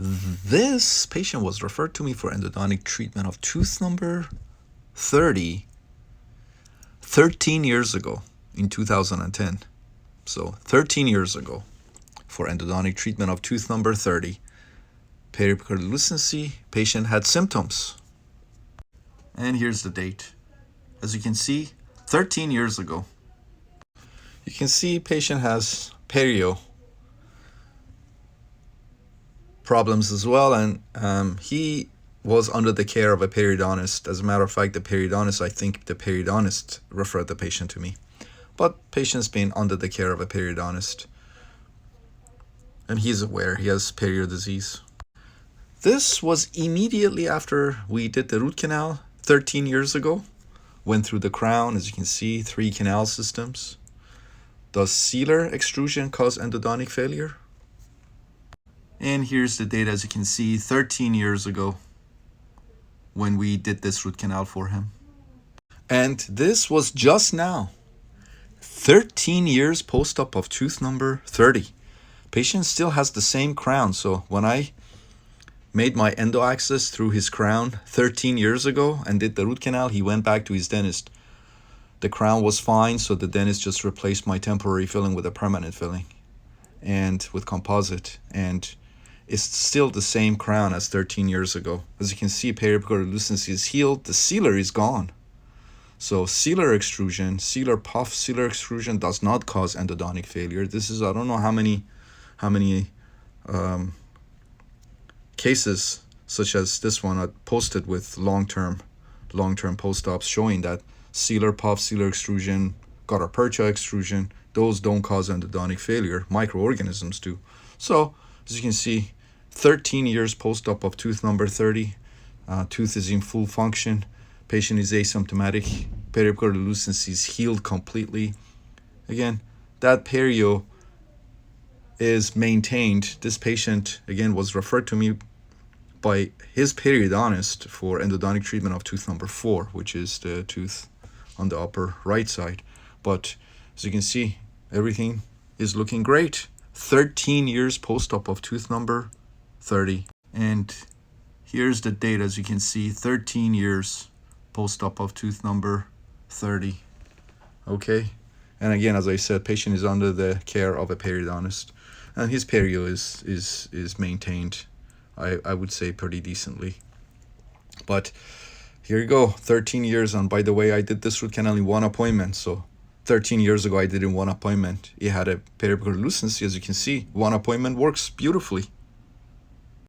This patient was referred to me for endodontic treatment of tooth number 30 13 years ago in 2010. So 13 years ago for endodontic treatment of tooth number 30. Periapical lucency, patient had symptoms. And here's the date. As you can see, 13 years ago. You can see patient has perio problems as well, and he was under the care of a periodontist. As a matter of fact, I think the periodontist referred the patient to me. But patient's been under the care of a periodontist, and he's aware he has perio disease. This was immediately after we did the root canal 13 years ago. Went through the crown, as you can see, 3 canal systems. Does sealer extrusion cause endodontic failure? And here's the data, as you can see, 13 years ago when we did this root canal for him. And this was just now, 13 years post-op of tooth number 30. Patient still has the same crown. So when I made my endo access through his crown 13 years ago and did the root canal, he went back to his dentist. The crown was fine, so the dentist just replaced my temporary filling with a permanent filling and with composite, and it's still the same crown as 13 years ago. As you can see, periapical lucency is healed, the sealer is gone. So sealer extrusion, sealer puff, sealer extrusion does not cause endodontic failure. This is, I don't know how many cases such as this one I posted with long-term post-ops showing that sealer puff, sealer extrusion, gutta-percha extrusion, those don't cause endodontic failure. Microorganisms do. So as you can see, 13 years post-op of tooth number 30. Tooth is in full function. Patient is asymptomatic. Periapical lucency is healed completely. Again, that perio is maintained. This patient, again, was referred to me by his periodontist for endodontic treatment of tooth number 4, which is the tooth on the upper right side. But as you can see, everything is looking great. 13 years post-op of tooth number 30. And here's the date, as you can see, 13 years post-op of tooth number 30. Okay. And again, as I said, patient is under the care of a periodontist, and his perio is maintained, I would say, pretty decently. But here you go, 13 years. And by the way, I did this root canal in 1 appointment. So 13 years ago, I did in 1 appointment. It had a periapical lucency, as you can see. 1 appointment works beautifully.